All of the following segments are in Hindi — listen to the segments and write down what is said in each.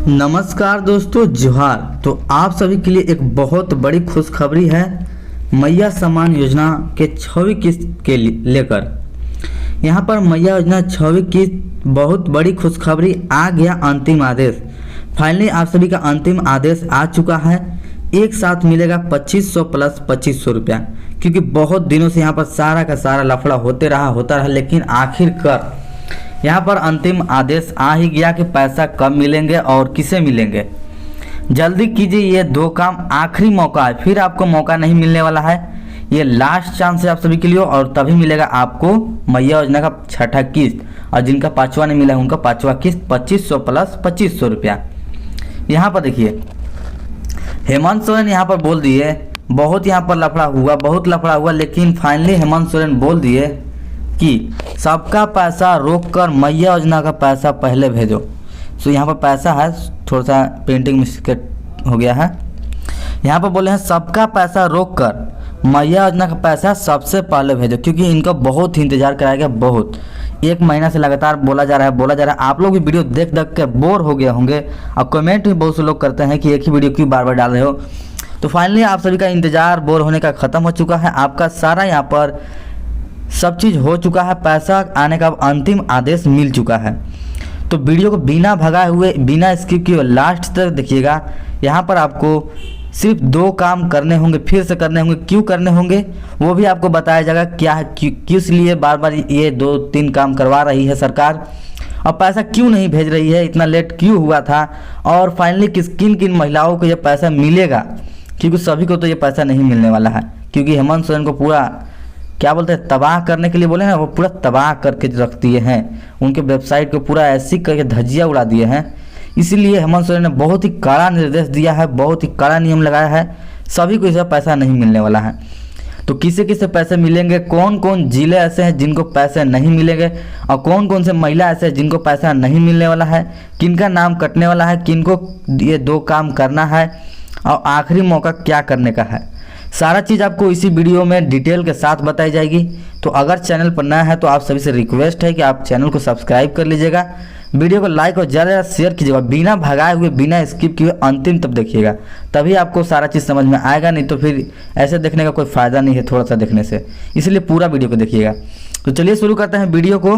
नमस्कार दोस्तों, जोहार। तो आप सभी के लिए एक बहुत बड़ी खुशखबरी है। मैया सम्मान योजना के 6वीं किस्त के लेकर यहाँ पर मैया योजना 6वीं किस्त बहुत बड़ी खुशखबरी आ गया। अंतिम आदेश फाइनली आप सभी का अंतिम आदेश आ चुका है। एक साथ मिलेगा 2500 प्लस 2500 रुपया, क्योंकि बहुत दिनों से यहाँ पर सारा का सारा लफड़ा होता रहा, लेकिन आखिरकार यहाँ पर अंतिम आदेश आ ही गया कि पैसा कब मिलेंगे और किसे मिलेंगे। जल्दी कीजिए, ये दो काम आखिरी मौका है, फिर आपको मौका नहीं मिलने वाला है। ये लास्ट चांस है आप सभी के लिए और तभी मिलेगा आपको मैया योजना का 6ठा किस्त, और जिनका 5वां नहीं मिला है उनका 5वां किस्त 2500 प्लस 2500 रुपया। यहाँ पर देखिए, हेमंत सोरेन यहाँ पर बोल दिए, बहुत यहाँ पर बहुत लफड़ा हुआ, लेकिन फाइनली हेमंत सोरेन बोल दिए कि सबका पैसा रोककर मैया योजना का पैसा पहले भेजो। सो यहाँ पर पैसा है, थोड़ा सा प्रिंटिंग मिस्टेक हो गया है। यहाँ पर बोले हैं सबका पैसा रोककर मैया योजना का पैसा सबसे पहले भेजो, क्योंकि इनका बहुत ही इंतजार कराया गया। बहुत 1 महीना से लगातार बोला जा रहा है। आप लोग भी वीडियो देख के बोर हो गए होंगे और कमेंट भी बहुत से लोग करते हैं कि एक ही वीडियो क्यों बार बार डाल रहे हो। तो फाइनली आप सभी का इंतजार बोर होने का ख़त्म हो चुका है। आपका सारा यहाँ पर सब चीज़ हो चुका है, पैसा आने का अंतिम आदेश मिल चुका है। तो वीडियो को बिना भगाए हुए, बिना स्किप किए लास्ट तक देखिएगा। यहाँ पर आपको सिर्फ 2 काम करने होंगे, फिर से करने होंगे। क्यों करने होंगे वो भी आपको बताया जाएगा, क्या है, किस लिए बार बार ये 2-3 काम करवा रही है सरकार, और पैसा क्यों नहीं भेज रही है, इतना लेट क्यों हुआ था, और फाइनली किन किन महिलाओं को ये पैसा मिलेगा। क्योंकि सभी को तो ये पैसा नहीं मिलने वाला है, क्योंकि हेमंत सोरेन को पूरा क्या बोलते हैं, तबाह करने के लिए बोले ना, वो पूरा तबाह करके रख दिए हैं। उनके वेबसाइट को पूरा ऐसी करके धज्जियाँ उड़ा दिए हैं। इसीलिए हेमंत सोरेन ने बहुत ही कड़ा निर्देश दिया है, बहुत ही कड़ा नियम लगाया है। सभी को इसका पैसा नहीं मिलने वाला है। तो किसे किसे पैसे मिलेंगे, कौन कौन जिले ऐसे हैं जिनको पैसे नहीं मिलेंगे, और कौन कौन से महिला ऐसे हैं जिनको पैसा नहीं मिलने वाला है, किनका नाम कटने वाला है, किनको ये 2 काम करना है, और आखिरी मौका क्या करने का है, सारा चीज़ आपको इसी वीडियो में डिटेल के साथ बताई जाएगी। तो अगर चैनल पर नया है तो आप सभी से रिक्वेस्ट है कि आप चैनल को सब्सक्राइब कर लीजिएगा, वीडियो को लाइक और ज़्यादा शेयर कीजिएगा, बिना भगाए हुए, बिना स्किप किए अंतिम तक देखिएगा, तभी आपको सारा चीज़ समझ में आएगा। नहीं तो फिर ऐसे देखने का कोई फ़ायदा नहीं है थोड़ा सा देखने से, इसलिए पूरा वीडियो को देखिएगा। तो चलिए शुरू करते हैं वीडियो को।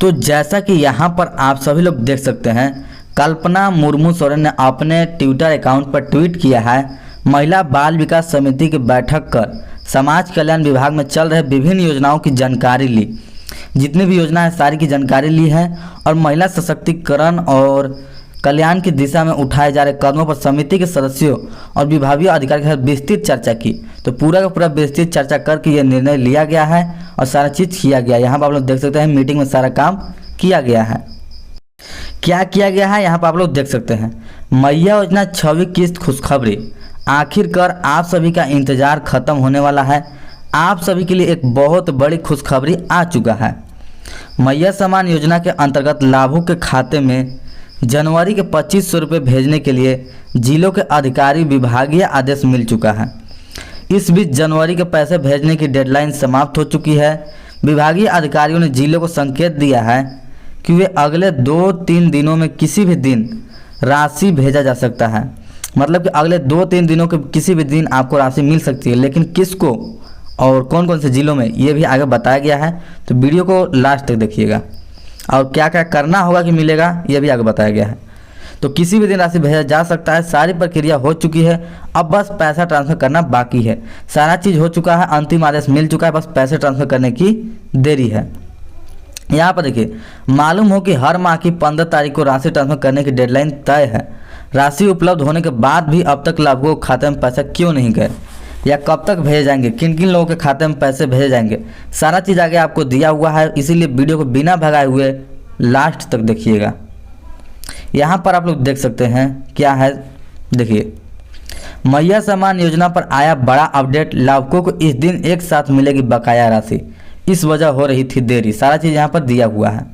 तो जैसा कि यहाँ पर आप सभी लोग देख सकते हैं, कल्पना मुर्मू सोरेन ने अपने ट्विटर अकाउंट पर ट्वीट किया है, महिला बाल विकास समिति की बैठक कर समाज कल्याण विभाग में चल रहे विभिन्न योजनाओं की जानकारी ली। जितनी भी योजना है सारी की जानकारी ली है, और महिला सशक्तिकरण और कल्याण की दिशा में उठाए जा रहे कदमों पर समिति के सदस्यों और विभागीय अधिकारी के साथ विस्तृत चर्चा की। तो पूरा का पूरा विस्तृत चर्चा करके ये निर्णय लिया गया है और सारा चीज़ किया गया। यहाँ पर आप लोग देख सकते हैं, मीटिंग में सारा काम किया गया है। क्या किया गया है यहाँ पर आप लोग देख सकते हैं, मैया योजना 6वीं किस्त खुशखबरी। आखिरकार आप सभी का इंतज़ार ख़त्म होने वाला है। आप सभी के लिए एक बहुत बड़ी खुशखबरी आ चुका है। मैया सम्मान योजना के अंतर्गत लाभुक के खाते में जनवरी के 2500 रुपये भेजने के लिए जिलों के अधिकारी विभागीय आदेश मिल चुका है। इस बीच जनवरी के पैसे भेजने की डेडलाइन समाप्त हो चुकी है। विभागीय अधिकारियों ने जिलों को संकेत दिया है कि वे अगले 2-3 दिनों में किसी भी दिन राशि भेजा जा सकता है। मतलब कि अगले 2-3 दिनों के किसी भी दिन आपको राशि मिल सकती है, लेकिन किसको और कौन कौन से जिलों में ये भी आगे बताया गया है। तो वीडियो को लास्ट तक देखिएगा, और क्या क्या करना होगा कि मिलेगा ये भी आगे बताया गया है। तो किसी भी दिन राशि भेजा जा सकता है। सारी प्रक्रिया हो चुकी है, अब बस पैसा ट्रांसफ़र करना बाकी है। सारा चीज़ हो चुका है, अंतिम आदेश मिल चुका है, बस पैसे ट्रांसफ़र करने की देरी है। यहाँ पर देखिए, मालूम हो कि हर माह की 15 तारीख को राशि ट्रांसफ़र करने की डेडलाइन तय है। राशि उपलब्ध होने के बाद भी अब तक लाभुकों के खाते में पैसा क्यों नहीं गए, या कब तक भेजे जाएंगे, किन किन लोगों के खाते में पैसे भेजे जाएंगे, सारा चीज़ आगे आपको दिया हुआ है। इसीलिए वीडियो को बिना भगाए हुए लास्ट तक देखिएगा। यहाँ पर आप लोग देख सकते हैं क्या है, देखिए, मैया सम्मान योजना पर आया बड़ा अपडेट। लाभुकों को इस दिन एक साथ मिलेगी बकाया राशि, इस वजह हो रही थी देरी। सारा चीज़ यहाँ पर दिया हुआ है।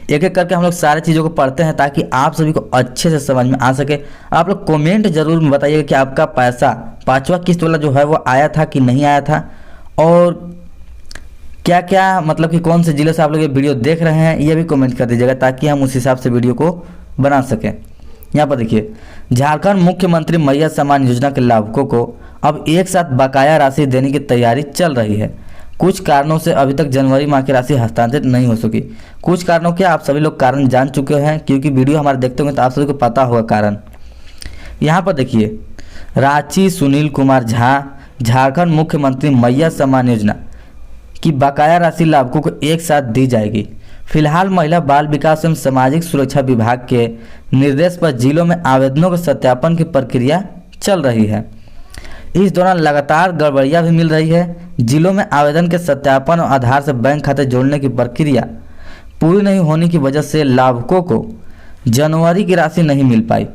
एक एक करके हम लोग सारी चीज़ों को पढ़ते हैं ताकि आप सभी को अच्छे से समझ में आ सके। आप लोग कमेंट जरूर बताइएगा कि आपका पैसा 5वां किस्त वाला जो है वो आया था कि नहीं आया था, और क्या क्या मतलब कि कौन से ज़िले से आप लोग ये वीडियो देख रहे हैं ये भी कमेंट कर दीजिएगा, ताकि हम उस हिसाब से वीडियो को बना सकें। यहाँ पर देखिए, झारखंड मुख्यमंत्री मैया सम्मान योजना के लाभुकों को अब एक साथ बकाया राशि देने की तैयारी चल रही है। कुछ कारणों से अभी तक जनवरी माह की राशि हस्तांतरित नहीं हो सकी। कुछ कारणों के आप सभी लोग कारण जान चुके हैं, क्योंकि वीडियो हमारे देखते होंगे तो आप सभी को पता होगा कारण। यहाँ पर देखिए, रांची सुनील कुमार झा झारखंड मुख्यमंत्री मैया सम्मान योजना की बकाया राशि लाभुकों को एक साथ दी जाएगी। फिलहाल महिला बाल विकास एवं सामाजिक सुरक्षा विभाग के निर्देश पर जिलों में आवेदनों के सत्यापन की प्रक्रिया चल रही है। इस दौरान लगातार गड़बड़ियां भी मिल रही है। जिलों में आवेदन के सत्यापन और आधार से बैंक खाते जोड़ने की प्रक्रिया पूरी नहीं होने की वजह से लाभुकों को जनवरी की राशि नहीं मिल पाई।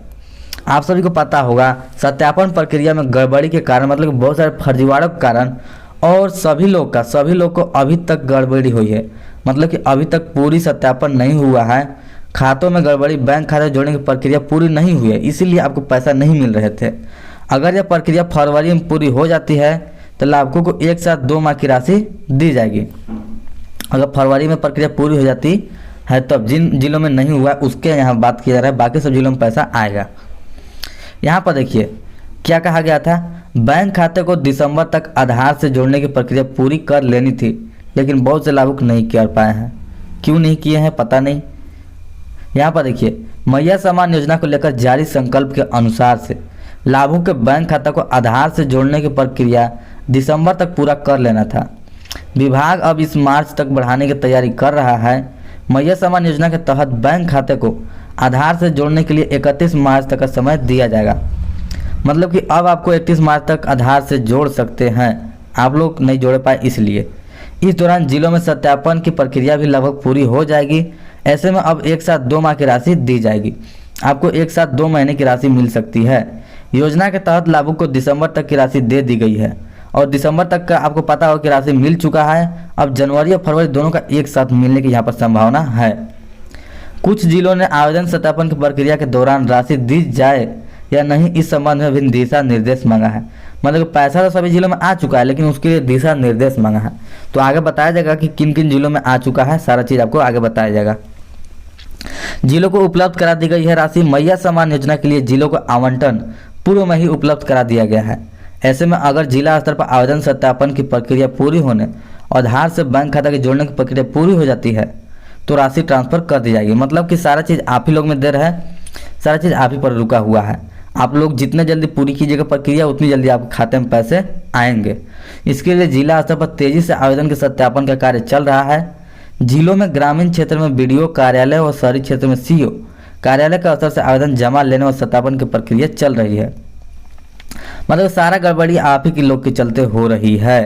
आप सभी को पता होगा, सत्यापन प्रक्रिया में गड़बड़ी के कारण, मतलब बहुत सारे फर्जीवाड़ों के कारण, और सभी लोग को अभी तक गड़बड़ी हुई है, मतलब कि अभी तक पूरी सत्यापन नहीं हुआ है। खातों में गड़बड़ी, बैंक खाते जोड़ने की प्रक्रिया पूरी नहीं हुई है, इसीलिए आपको पैसा नहीं मिल रहे थे। अगर यह प्रक्रिया फरवरी में पूरी हो जाती है तो लाभुकों को एक साथ 2 माह की राशि दी जाएगी। अगर फरवरी में प्रक्रिया पूरी हो जाती है तब जिन जिलों में नहीं हुआ उसके यहाँ बात किया जा रहा है, बाकी सब जिलों में पैसा आएगा। यहाँ पर देखिए क्या कहा गया था, बैंक खाते को दिसंबर तक आधार से जोड़ने की प्रक्रिया पूरी कर लेनी थी, लेकिन बहुत से लाभुक नहीं कर पाए हैं। क्यों नहीं किए हैं पता नहीं। यहाँ पर देखिए, मैया सम्मान योजना को लेकर जारी संकल्प के अनुसार से लाभुक के बैंक खाता को आधार से जोड़ने की प्रक्रिया दिसंबर तक पूरा कर लेना था। विभाग अब इस मार्च तक बढ़ाने की तैयारी कर रहा है। मैया सम्मान योजना के तहत बैंक खाते को आधार से जोड़ने के लिए 31 मार्च तक का समय दिया जाएगा। मतलब कि अब आपको 31 मार्च तक आधार से जोड़ सकते हैं, आप लोग नहीं जोड़ पाए इसलिए। इस दौरान जिलों में सत्यापन की प्रक्रिया भी लगभग पूरी हो जाएगी। ऐसे में अब एक साथ 2 माह की राशि दी जाएगी। आपको एक साथ 2 महीने की राशि मिल सकती है। योजना के तहत लाभुक को दिसंबर तक की राशि दे दी गई है और दिसंबर तक का आपको पता हो कि राशि मिल चुका है। अब जनवरी और फरवरी दोनों का एक साथ मिलने की यहाँ पर संभावना है। कुछ जिलों ने आवेदन सत्यापन की प्रक्रिया के दौरान राशि दी जाए या नहीं इस संबंध में भी दिशा निर्देश मांगा है। मतलब पैसा तो सभी जिलों में आ चुका है, लेकिन उसके लिए दिशा निर्देश मांगा है। तो आगे बताया जाएगा कि किन किन जिलों में आ चुका है, सारा चीज़ आपको आगे बताया जाएगा। जिलों को उपलब्ध करा दी गई है राशि। मैया सम्मान योजना के लिए जिलों को आवंटन पूर्व में ही उपलब्ध करा दिया गया है। ऐसे में अगर जिला स्तर पर आवेदन सत्यापन की प्रक्रिया पूरी होने और आधार से बैंक खाता के जोड़ने की प्रक्रिया पूरी हो जाती है तो राशि ट्रांसफर कर दी जाएगी। मतलब कि सारा चीज़ आप ही लोग में दे रहे हैं, सारा चीज़ आप ही पर रुका हुआ है। आप लोग जितने जल्दी पूरी कीजिएगा प्रक्रिया, उतनी जल्दी आपके खाते में पैसे आएंगे। इसके लिए जिला स्तर पर तेजी से आवेदन के सत्यापन का कार्य चल रहा है। जिलों में ग्रामीण क्षेत्र में BDO कार्यालय और शहरी क्षेत्र में CO कार्यालय का स्तर से आवेदन जमा लेने और सत्यापन की प्रक्रिया चल रही है। मतलब सारा गड़बड़ी आप ही के लोग के चलते हो रही है।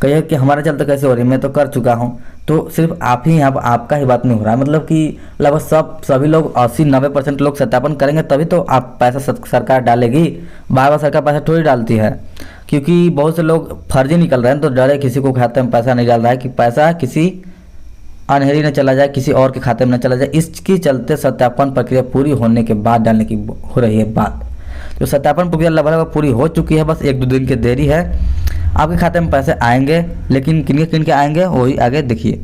कहिए कि हमारे चलते कैसे हो रही है, मैं तो कर चुका हूँ। तो सिर्फ आप ही यहाँ पर आपका ही बात नहीं हो रहा है। मतलब कि लगभग सभी लोग 80-90% लोग सत्यापन करेंगे तभी तो आप पैसा सरकार डालेगी। बार बार सरकार पैसा थोड़ी डालती है, क्योंकि बहुत से लोग फर्जी निकल रहे हैं तो डरे किसी को खाते में पैसा नहीं डाल रहा है कि पैसा किसी अनहेरी न चला जाए, किसी और के खाते में न चला जाए। इसके चलते सत्यापन प्रक्रिया पूरी होने के बाद डालने की हो रही है बात। तो सत्यापन प्रक्रिया लगभग पूरी हो चुकी है, बस 1-2 दिन की देरी है। आपके खाते में पैसे आएंगे, लेकिन किन के आएंगे वही आगे देखिए।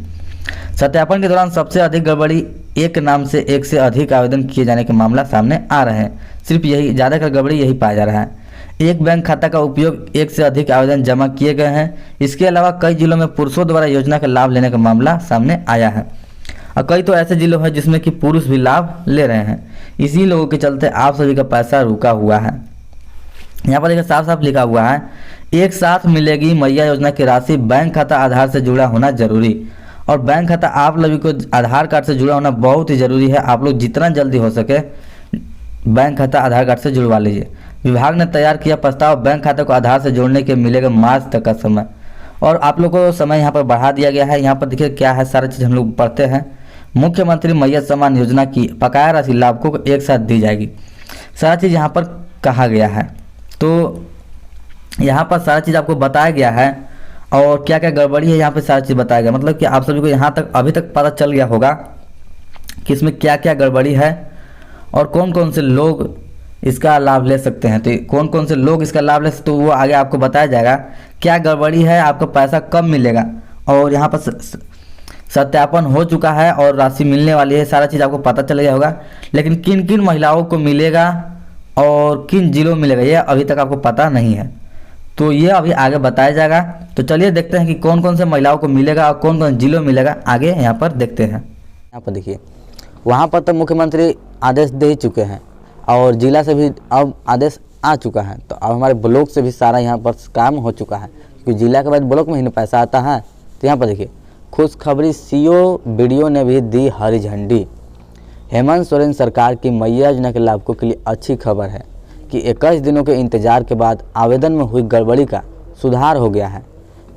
सत्यापन के दौरान सबसे अधिक गड़बड़ी एक नाम से एक से अधिक आवेदन किए जाने के मामला सामने आ रहे हैं। सिर्फ यही ज़्यादातर गड़बड़ी यही पाया जा रहा है। एक बैंक खाता का उपयोग एक से अधिक आवेदन जमा किए गए हैं। इसके अलावा कई जिलों में पुरुषों द्वारा योजना का लाभ लेने का मामला सामने आया है और कई तो ऐसे जिलों हैं जिसमें कि पुरुष भी लाभ ले रहे हैं। इसी लोगों के चलते आप सभी का पैसा रुका हुआ है। यहाँ पर देखिए साफ साफ लिखा हुआ है, एक साथ मिलेगी मैया योजना की राशि। बैंक खाता आधार से जुड़ा होना जरूरी। और बैंक खाता आप लोगों को आधार कार्ड से जुड़ा होना बहुत ही जरूरी है। आप लोग जितना जल्दी हो सके बैंक खाता आधार कार्ड से जुड़वा लीजिए। विभाग ने तैयार किया प्रस्ताव, बैंक खाते को आधार से जोड़ने के मिलेगा मार्च तक का समय। और आप लोगों को समय यहाँ पर बढ़ा दिया गया है। यहाँ पर देखिए क्या है, सारा चीज़ हम लोग पढ़ते हैं। मुख्यमंत्री मैया सम्मान योजना की बकाया राशि लाभुकों को एक साथ दी जाएगी। सारा चीज़ यहाँ पर कहा गया है। तो यहाँ पर सारा चीज़ आपको बताया गया है और क्या क्या गड़बड़ी है यहाँ पे सारा चीज़ बताया गया। मतलब कि आप सभी को यहाँ तक अभी तक पता चल गया होगा कि इसमें क्या क्या गड़बड़ी है और कौन कौन से लोग इसका लाभ ले सकते हैं। तो कौन कौन से लोग इसका लाभ ले सकते हैं तो वो आगे आपको बताया जाएगा। क्या गड़बड़ी है, आपका पैसा कब मिलेगा और यहाँ पर सत्यापन हो चुका है और राशि मिलने वाली है, सारा चीज़ आपको पता चल गया होगा। लेकिन किन किन महिलाओं को मिलेगा और किन जिलों में मिलेगा ये अभी तक आपको पता नहीं है, तो ये अभी आगे बताया जाएगा। तो चलिए देखते हैं कि कौन कौन से महिलाओं को मिलेगा और कौन कौन जिलों में मिलेगा, आगे यहाँ पर देखते हैं। यहाँ पर देखिए, वहाँ पर तो मुख्यमंत्री आदेश दे ही चुके हैं और जिला से भी अब आदेश आ चुका है। तो अब हमारे ब्लॉक से भी सारा यहाँ पर काम हो चुका है, क्योंकि जिला के बाद ब्लॉक में ही पैसा आता है। तो यहाँ पर देखिए, खुशखबरी, सीओ बीडीओ ने भी दी हरी झंडी। हेमंत सोरेन सरकार की मैया योजना के लाभुकों के लिए अच्छी खबर है कि 21 दिनों के इंतजार के बाद आवेदन में हुई गड़बड़ी का सुधार हो गया है।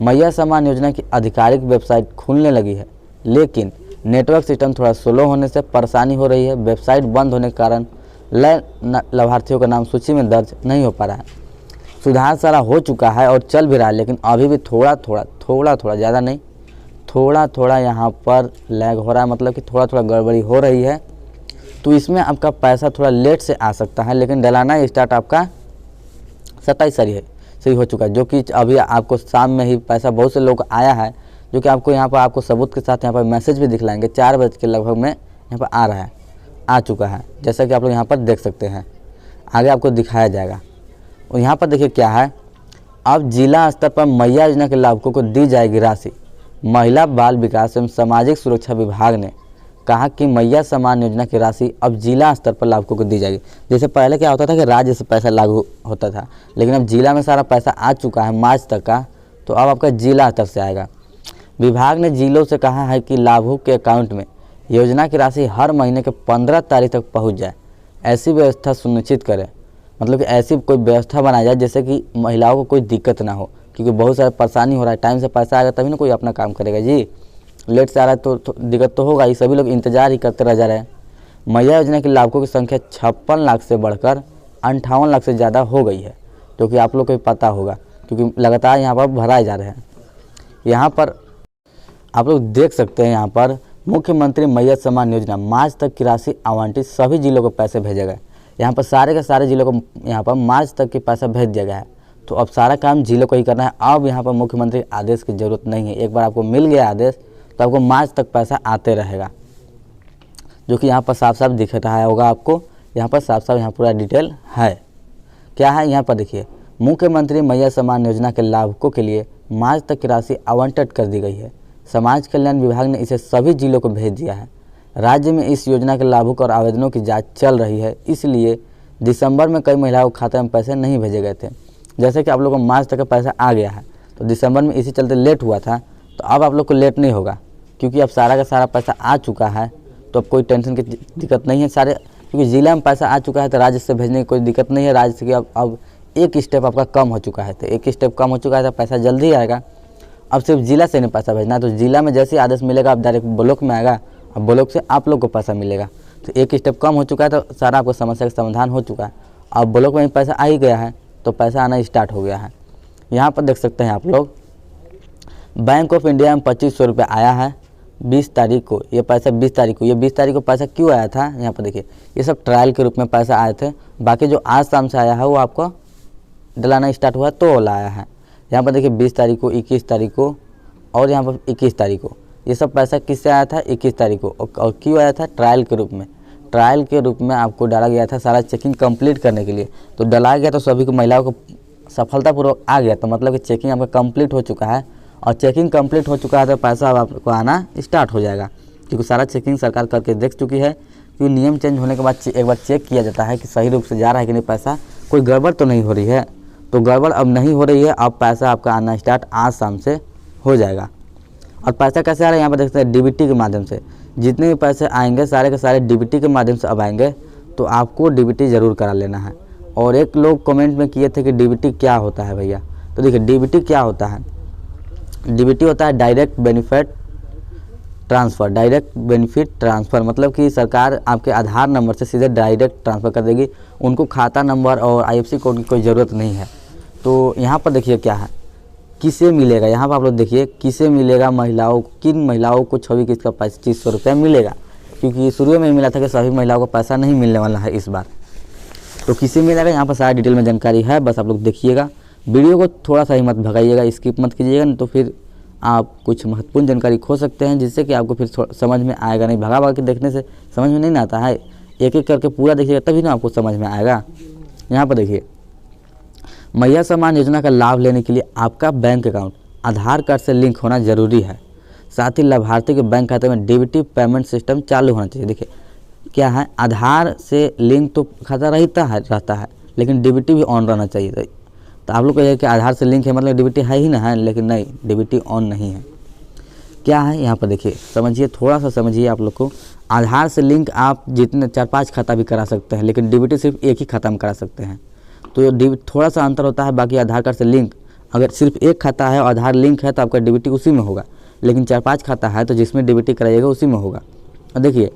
मैया सम्मान योजना की आधिकारिक वेबसाइट खुलने लगी है, लेकिन नेटवर्क सिस्टम थोड़ा स्लो होने से परेशानी हो रही है। वेबसाइट बंद होने के कारण लाभार्थियों का नाम सूची में दर्ज नहीं हो पा रहा है। सुधार सारा हो चुका है और चल भी रहा है, लेकिन अभी भी थोड़ा थोड़ा ज़्यादा नहीं, थोड़ा यहाँ पर लैग हो रहा है, मतलब कि थोड़ा गड़बड़ी हो रही है। तो इसमें आपका पैसा थोड़ा लेट से आ सकता है, लेकिन डलाना स्टार्ट आपका 27 सही हो चुका है, जो कि अभी आपको शाम में ही पैसा बहुत से लोग आया है, जो कि आपको यहाँ पर आपको सबूत के साथ यहाँ पर मैसेज भी दिखलाएंगे। 4 बजे के लगभग में यहाँ पर आ चुका है, जैसा कि आप लोग यहाँ पर देख सकते हैं, आगे आपको दिखाया जाएगा। और यहाँ पर देखिए क्या है, अब जिला स्तर पर मैया योजना के लाभुकों को दी जाएगी राशि। महिला बाल विकास एवं सामाजिक सुरक्षा विभाग ने कहा कि मैया सम्मान योजना की राशि अब जिला स्तर पर लाभुकों को दी जाएगी। जैसे पहले क्या होता था कि राज्य से पैसा लागू होता था, लेकिन अब जिला में सारा पैसा आ चुका है मार्च तक का, तो अब आपका जिला स्तर से आएगा। विभाग ने जिलों से कहा है कि लाभुक के अकाउंट में योजना की राशि हर महीने के 15 तारीख तक पहुँच जाए, ऐसी व्यवस्था सुनिश्चित करें। मतलब कि ऐसी कोई व्यवस्था बनाई जाए जैसे कि महिलाओं को कोई दिक्कत ना हो, क्योंकि बहुत सारा परेशानी हो रहा है। टाइम से पैसा आएगा तभी ना कोई अपना काम करेगा जी, लेट से आ रहा है तो दिक्कत तो होगा ही, सभी लोग इंतजार ही करते रह जा रहे हैं। मैया योजना के लाभुकों की संख्या 56 लाख से बढ़कर 58 लाख से ज़्यादा हो गई है, जो कि आप लोग को पता होगा, क्योंकि लगातार यहाँ पर भराए जा रहे हैं। यहाँ पर आप लोग देख सकते हैं, यहाँ पर मुख्यमंत्री मैया सम्मान योजना मार्च तक की राशि आवंटित सभी जिलों को पैसे भेजे गए। यहाँ पर सारे के सारे जिलों को यहाँ पर मार्च तक की पैसा भेज दिया गया है। तो अब सारा काम जिलों को ही करना है। अब यहाँ पर मुख्यमंत्री आदेश की ज़रूरत नहीं है, एक बार आपको मिल गया आदेश तो आपको मार्च तक पैसा आते रहेगा, जो कि यहाँ पर साफ साफ दिख रहा होगा आपको। यहाँ पर साफ साफ यहाँ पूरा डिटेल है। क्या है यहाँ पर देखिए, मुख्यमंत्री मैया सम्मान योजना के लाभुकों के लिए मार्च तक की राशि आवंटित कर दी गई है। समाज कल्याण विभाग ने इसे सभी जिलों को भेज दिया है। राज्य में इस योजना के लाभुक और आवेदनों की जांच चल रही है, इसलिए दिसंबर में कई महिलाओं के खाते में पैसे नहीं भेजे गए थे। जैसे कि आप लोगों को मार्च तक का पैसा आ गया है, तो दिसंबर में इसी चलते लेट हुआ था, तो अब आप लोग को लेट नहीं होगा, क्योंकि अब सारा का सारा पैसा आ चुका है। तो अब कोई टेंशन की दिक्कत नहीं है सारे, क्योंकि ज़िला में पैसा आ चुका है तो राज्य से भेजने की कोई दिक्कत नहीं है। राज्य से अब एक स्टेप आपका कम हो चुका है, तो एक स्टेप कम हो चुका है तो पैसा जल्दी आएगा। अब सिर्फ जिला से नहीं पैसा भेजना है, तो जिला में जैसे आदेश मिलेगा आप डायरेक्ट ब्लॉक में आएगा, अब ब्लॉक से आप लोग को पैसा मिलेगा। तो एक स्टेप कम हो चुका है, तो सारा आपको समस्या का समाधान हो चुका है। अब ब्लॉक में पैसा आ ही गया है, तो पैसा आना स्टार्ट हो गया है। यहाँ पर देख सकते हैं आप लोग, बैंक ऑफ इंडिया में 2500 रुपये आया है 20 तारीख को। ये पैसा 20 तारीख को, ये 20 तारीख को पैसा क्यों आया था, यहाँ पर देखिए, ये सब ट्रायल के रूप में पैसा आए थे। बाकी जो आज शाम से आया है वो आपको डलाना स्टार्ट हुआ तो वो लाया है। यहाँ पर देखिए 20 तारीख को, 21 तारीख को और यहाँ पर 21 तारीख को, ये सब पैसा किससे आया था, 21 तारीख को। और क्यों आया था, ट्रायल के रूप में। ट्रायल के रूप में आपको डाला गया था सारा चेकिंग कंप्लीट करने के लिए। तो डलाया गया तो सभी को, महिलाओं को सफलतापूर्वक आ गया, तो मतलब कि चेकिंग आपका कंप्लीट हो चुका है। और चेकिंग कंप्लीट हो चुका है तो पैसा अब आपको आना स्टार्ट हो जाएगा, क्योंकि सारा चेकिंग सरकार करके देख चुकी है। क्योंकि नियम चेंज होने के बाद एक बार चेक किया जाता है कि सही रूप से जा रहा है कि नहीं, पैसा कोई गड़बड़ तो नहीं हो रही है। तो गड़बड़ अब नहीं हो रही है, अब पैसा आपका आना स्टार्ट आज शाम से हो जाएगा। और पैसा कैसे आ रहा है, यहाँ पर देखते हैं डीबीटी के माध्यम से। जितने भी पैसे आएंगे सारे के सारे डीबीटी के माध्यम से अब आएंगे, तो आपको डीबीटी ज़रूर करा लेना है। और एक लोग कमेंट में किए थे कि डीबीटी क्या होता है भैया, तो देखिए डीबीटी क्या होता है। डीबीटी होता है direct benefit transfer. Direct benefit transfer मतलब कि सरकार आपके आधार नंबर से सीधे डायरेक्ट ट्रांसफ़र कर देगी, उनको खाता नंबर और IFSC कोड की कोई ज़रूरत नहीं है। तो यहाँ पर देखिए क्या है, किसे मिलेगा, यहाँ पर आप लोग देखिए किसे मिलेगा, महिलाओं, किन महिलाओं को 26 किस्त का 2500 रुपये मिलेगा, क्योंकि शुरू में मिला था कि सभी महिलाओं को पैसा नहीं मिलने वाला है इस बार। तो किसे मिलेगा, यहाँ पर सारा डिटेल में जानकारी है, बस आप लोग देखिएगा। वीडियो को थोड़ा सा ही मत भगाइएगा, स्किप मत कीजिएगा, नहीं तो फिर आप कुछ महत्वपूर्ण जानकारी खो सकते हैं, जिससे कि आपको फिर समझ में आएगा नहीं। भगा भगा के देखने से समझ में नहीं आता है, एक एक करके पूरा देखिएगा तभी ना आपको समझ में आएगा। यहाँ पर देखिए, मैया सम्मान योजना का लाभ लेने के लिए आपका बैंक अकाउंट आधार कार्ड से लिंक होना जरूरी है। साथ ही लाभार्थी के बैंक खाते में डीबीटी पेमेंट सिस्टम चालू होना चाहिए। देखिए क्या है, आधार से लिंक तो खाता रहता है लेकिन डीबीटी भी ऑन रहना चाहिए। तो आप लोग को यह कि आधार से लिंक है मतलब डीबीटी है ही ना है, लेकिन नहीं, डीबीटी ऑन नहीं है। क्या है यहाँ पर देखिए, समझिए, थोड़ा सा समझिए। आप लोग को आधार से लिंक आप जितने 4-5 खाता भी करा सकते हैं, लेकिन डीबीटी सिर्फ एक ही खाता में करा सकते हैं। तो थोड़ा सा अंतर होता है। बाकी आधार कार्ड से लिंक अगर सिर्फ एक खाता है और आधार लिंक है तो आपका डीबीटी उसी में होगा, लेकिन 4-5 खाता है तो जिसमें डीबीटी कराइएगा उसी में होगा। और देखिए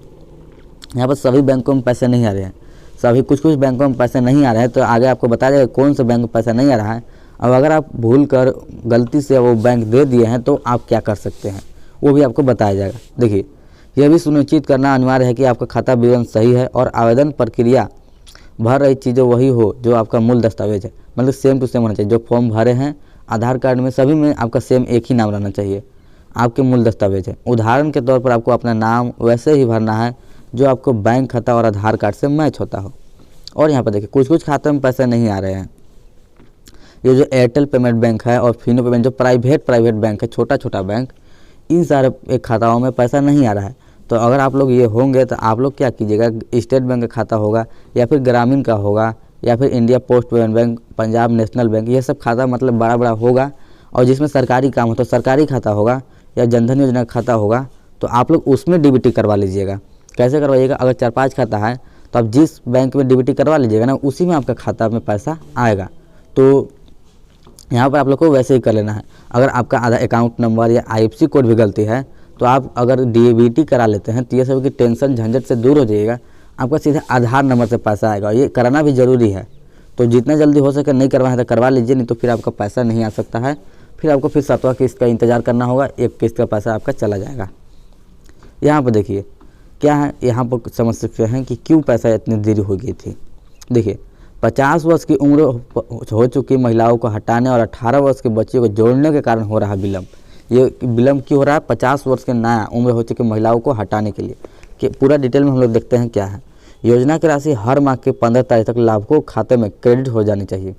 यहाँ पर सभी बैंकों में पैसे नहीं आ रहे हैं, सभी कुछ बैंकों में पैसे नहीं आ रहे हैं, तो आगे आपको बताया जाएगा कौन सा बैंक में पैसा नहीं आ रहा है। अब अगर आप भूल कर गलती से वो बैंक दे दिए हैं तो आप क्या कर सकते हैं, वो भी आपको बताया जाएगा। देखिए, यह भी सुनिश्चित करना अनिवार्य है कि आपका खाता विवरण सही है और आवेदन प्रक्रिया भर रही चीज़ें वही हो जो आपका मूल दस्तावेज है, मतलब सेम टू सेम होना चाहिए। जो फॉर्म भरे हैं आधार कार्ड में सभी में आपका सेम एक ही नाम रहना चाहिए, आपके मूल दस्तावेज है। उदाहरण के तौर पर आपको अपना नाम वैसे ही भरना है जो आपको बैंक खाता और आधार कार्ड से मैच होता हो। और यहाँ पर देखिए, कुछ खाते में पैसे नहीं आ रहे हैं। ये जो एयरटेल पेमेंट बैंक है और फिनो पेमेंट, जो प्राइवेट बैंक है, छोटा बैंक, इन सारे खाताओं में पैसा नहीं आ रहा है। तो अगर आप लोग ये होंगे तो आप लोग क्या कीजिएगा, स्टेट बैंक का खाता होगा या फिर ग्रामीण का होगा या फिर India post payment bank, Punjab national bank, ये सब खाता मतलब बड़ा होगा और जिसमें सरकारी काम हो तो सरकारी खाता होगा या जनधन योजना का खाता होगा, तो आप लोग उसमें डीबीटी करवा लीजिएगा। कैसे करवाइएगा, अगर 4-5 खाता है तो आप जिस बैंक में डीबीटी करवा लीजिएगा ना, उसी में आपका खाता में पैसा आएगा। तो यहाँ पर आप लोग को वैसे ही कर लेना है। अगर आपका आधार अकाउंट नंबर या IFSC कोड भी गलती है तो आप अगर डीबीटी करा लेते हैं तो ये सब की टेंशन झंझट से दूर हो जाइएगा, आपका सीधे आधार नंबर से पैसा आएगा। ये कराना भी ज़रूरी है, तो जितना जल्दी हो सके नहीं करवाना है तो करवा लीजिए, नहीं तो फिर आपका पैसा नहीं आ सकता है। फिर आपको फिर 7वां किस्त का इंतज़ार करना होगा, एक किस्त का पैसा आपका चला जाएगा। यहाँ पर देखिए क्या है, यहाँ पर समझ सकते हैं कि क्यों पैसा इतनी देरी हो गई थी। देखिए 50 वर्ष की उम्र हो चुकी महिलाओं को हटाने और 18 वर्ष के बच्चों को जोड़ने के कारण हो रहा विलम्ब। ये विलम्ब क्यों हो रहा है, 50 वर्ष के नया उम्र हो चुकी महिलाओं को हटाने के लिए। कि पूरा डिटेल में हम लोग देखते हैं क्या है। योजना की राशि हर माह के 15 तारीख तक लाभुकों को खाते में क्रेडिट हो जानी चाहिए,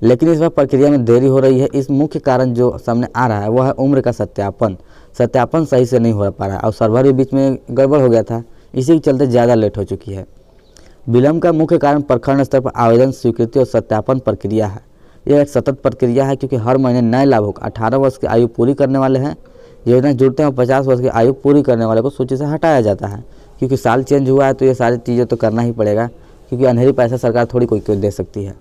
लेकिन इस बार प्रक्रिया में देरी हो रही है। इस मुख्य कारण जो सामने आ रहा है वह है उम्र का सत्यापन सही से नहीं हो पा रहा है और सर्वर भी बीच में गड़बड़ हो गया था, इसी के चलते ज़्यादा लेट हो चुकी है। विलम्ब का मुख्य कारण प्रखंड स्तर पर आवेदन स्वीकृति और सत्यापन प्रक्रिया है। यह एक सतत प्रक्रिया है क्योंकि हर महीने नए लाभुक 18 वर्ष की आयु पूरी करने वाले हैं योजना जुड़ते हैं। 50 वर्ष की आयु पूरी करने वाले को सूची से हटाया जाता है, क्योंकि साल चेंज हुआ है तो ये सारी चीज़ें तो करना ही पड़ेगा, क्योंकि अंधेरी पैसा सरकार थोड़ी कोई दे सकती है।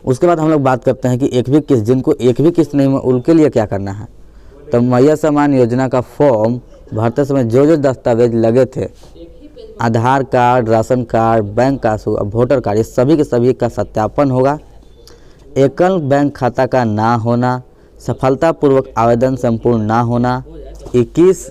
उसके बाद हम लोग बात करते हैं कि एक भी किस्त, जिनको एक भी किस्त नहीं हुआ उनके लिए क्या करना है। तो मैया सम्मान योजना का फॉर्म भरते समय जो दस्तावेज लगे थे, आधार कार्ड, राशन कार्ड, बैंक का वोटर कार्ड, ये सभी के सभी का सत्यापन होगा। एकल बैंक खाता का ना होना, सफलतापूर्वक आवेदन संपूर्ण ना होना, 21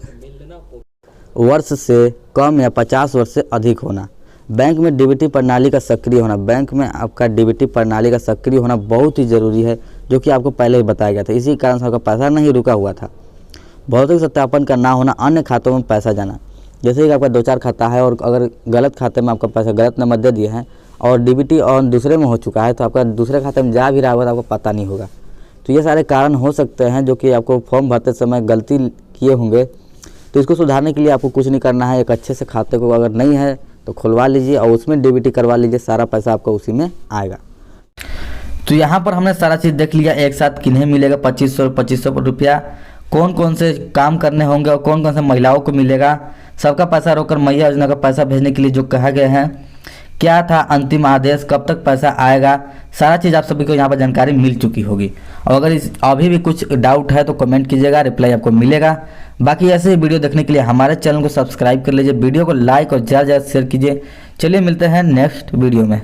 वर्ष से कम या 50 वर्ष से अधिक होना, बैंक में डीबीटी प्रणाली का सक्रिय होना। बैंक में आपका डीबीटी प्रणाली का सक्रिय होना बहुत ही ज़रूरी है, जो कि आपको पहले ही बताया गया था। इसी कारण से आपका पैसा नहीं रुका हुआ था। भौतिक सत्यापन का ना होना, अन्य खातों में पैसा जाना, जैसे कि आपका 2-4 खाता है और अगर गलत खाते में आपका पैसा गलत नंबर दे दिए हैं और डीबीटी और दूसरे में हो चुका है तो आपका दूसरे खाते में जा भी रहा होगा तो आपको पता नहीं होगा। तो ये सारे कारण हो सकते हैं जो कि आपको फॉर्म भरते समय गलती किए होंगे। तो इसको सुधारने के लिए आपको कुछ नहीं करना है, एक अच्छे से खाते को अगर नहीं है तो खुलवा लीजिए और उसमें डीबीटी करवा लीजिए, सारा पैसा आपका उसी में आएगा। तो यहाँ पर हमने सारा चीज़ देख लिया, एक साथ किन्हें मिलेगा 2500 रुपया, कौन कौन से काम करने होंगे और कौन कौन से महिलाओं को मिलेगा, सबका पैसा रोककर मैया योजना का पैसा भेजने के लिए जो कहा गया है, क्या था अंतिम आदेश, कब तक पैसा आएगा, सारा चीज़ आप सभी को यहाँ पर जानकारी मिल चुकी होगी। और अगर अभी भी कुछ डाउट है तो कमेंट कीजिएगा, रिप्लाई आपको मिलेगा। बाकी ऐसे ही वीडियो देखने के लिए हमारे चैनल को सब्सक्राइब कर लीजिए, वीडियो को लाइक और ज़्यादा से ज़्यादा शेयर कीजिए। चलिए मिलते हैं नेक्स्ट वीडियो में।